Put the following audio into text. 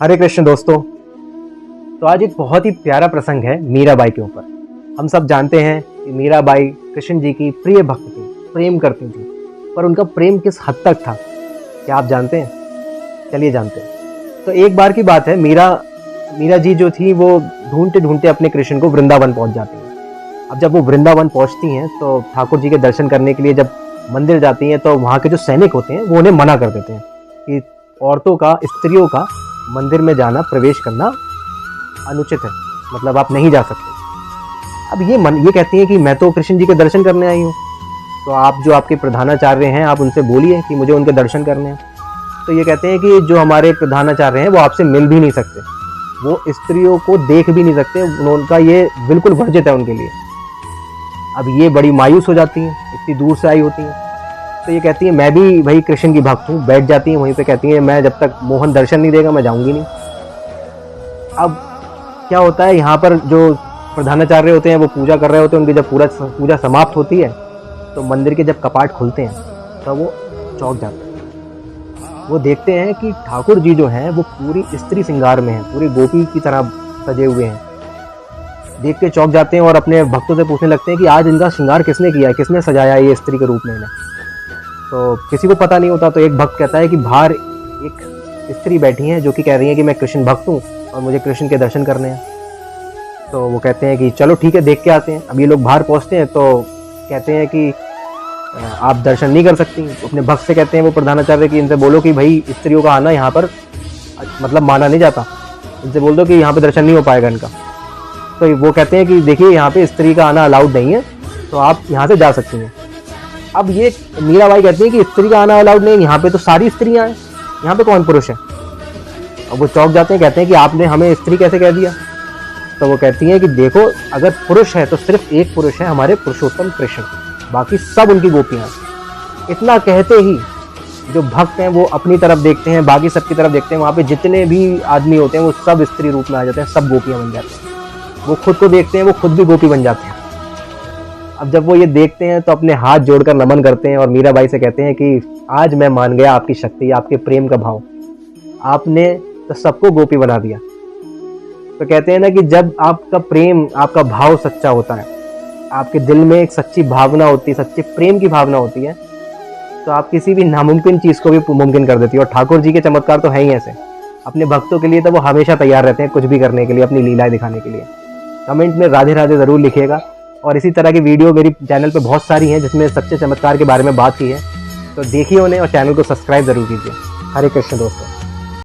हरे कृष्ण दोस्तों। तो आज एक बहुत ही प्यारा प्रसंग है मीराबाई के ऊपर। हम सब जानते हैं कि मीराबाई कृष्ण जी की प्रिय भक्त थी, प्रेम करती थी, पर उनका प्रेम किस हद तक था क्या आप जानते हैं? चलिए जानते हैं। तो एक बार की बात है, मीरा जी जो थी वो ढूंढते ढूंढते अपने कृष्ण को वृंदावन पहुंच जाती हैं। अब जब वो वृंदावन पहुंचती हैं तो ठाकुर जी के दर्शन करने के लिए जब मंदिर जाती हैं तो वहाँ के जो सैनिक होते हैं वो उन्हें मना कर देते हैं कि औरतों का, स्त्रियों का मंदिर में जाना, प्रवेश करना अनुचित है, मतलब आप नहीं जा सकते। अब ये कहती हैं कि मैं तो कृष्ण जी के दर्शन करने आई हूँ, तो आप जो आपके प्रधानाचार्य हैं आप उनसे बोलिए कि मुझे उनके दर्शन करने हैं। तो ये कहते हैं कि जो हमारे प्रधानाचार्य हैं वो आपसे मिल भी नहीं सकते, वो स्त्रियों को देख भी नहीं सकते, उनका ये बिल्कुल वर्जित है उनके लिए। अब ये बड़ी मायूस हो जाती हैं, इतनी दूर से आई होती हैं। तो ये कहती है मैं भी भाई कृष्ण की भक्त हूँ, बैठ जाती है वहीं पे, कहती है मैं जब तक मोहन दर्शन नहीं देगा मैं जाऊंगी नहीं। अब क्या होता है, यहाँ पर जो प्रधानाचार्य होते हैं वो पूजा कर रहे होते हैं, उनकी जब पूजा समाप्त होती है तो मंदिर के जब कपाट खुलते हैं तब वो चौंक जाते हैं। वो देखते हैं कि ठाकुर जी जो हैं वो पूरी स्त्री श्रृंगार में हैं, पूरी गोपी की तरह सजे हुए हैं। देख के चौंक जाते हैं और अपने भक्तों से पूछने लगते हैं कि आज इनका श्रृंगार किसने किया है, किसने सजाया है ये स्त्री के रूप में इन्हें। तो किसी को पता नहीं होता। तो एक भक्त कहता है कि बाहर एक स्त्री बैठी है जो कि कह रही है कि मैं कृष्ण भक्त हूँ और मुझे कृष्ण के दर्शन करने हैं। तो वो कहते हैं कि चलो ठीक है, देख के आते हैं। अब ये लोग बाहर पहुँचते हैं तो कहते हैं कि आप दर्शन नहीं कर सकती। अपने भक्त से कहते हैं वो प्रधानाचार्य कि इनसे बोलो कि भाई स्त्रियों का आना यहाँ पर मतलब माना नहीं जाता, इनसे बोल दो कि यहाँ पे दर्शन नहीं हो पाएगा इनका। तो वो कहते हैं कि देखिए यहाँ पे स्त्री का आना अलाउड नहीं है, तो आप यहाँ से जा सकती हैं। अब ये मीराबाई कहती है कि स्त्री का आना अलाउड नहीं, यहाँ पे तो सारी स्त्रियाँ हैं, यहाँ पे कौन पुरुष है? अब वो चौंक जाते हैं, कहते हैं कि आपने हमें स्त्री कैसे कह दिया? तो वो कहती हैं कि देखो अगर पुरुष है तो सिर्फ एक पुरुष है, हमारे पुरुषोत्तम कृष्ण, बाकी सब उनकी गोपियाँ। इतना कहते ही जो भक्त हैं वो अपनी तरफ देखते हैं, बाकी सबकी तरफ देखते हैं, वहाँ पे जितने भी आदमी होते हैं वो सब स्त्री रूप में आ जाते हैं, सब गोपियाँ बन जाते हैं। वो खुद को देखते हैं, वो खुद भी गोपी बन जाते हैं। अब जब वो ये देखते हैं तो अपने हाथ जोड़कर नमन करते हैं और मीराबाई से कहते हैं कि आज मैं मान गया आपकी शक्ति, आपके प्रेम का भाव, आपने तो सबको गोपी बना दिया। तो कहते हैं ना कि जब आपका प्रेम, आपका भाव सच्चा होता है, आपके दिल में एक सच्ची भावना होती है, सच्चे प्रेम की भावना होती है, तो आप किसी भी नामुमकिन चीज़ को भी मुमकिन कर देती है। और ठाकुर जी के चमत्कार तो है ही ऐसे, अपने भक्तों के लिए तो वो हमेशा तैयार रहते हैं कुछ भी करने के लिए, अपनी लीलाएं दिखाने के लिए। कमेंट में राधे राधे ज़रूर लिखिएगा। और इसी तरह की वीडियो मेरी चैनल पे बहुत सारी हैं जिसमें सच्चे चमत्कार के बारे में बात की है, तो देखिए उन्हें और चैनल को सब्सक्राइब ज़रूर कीजिए। हरे कृष्ण दोस्तों।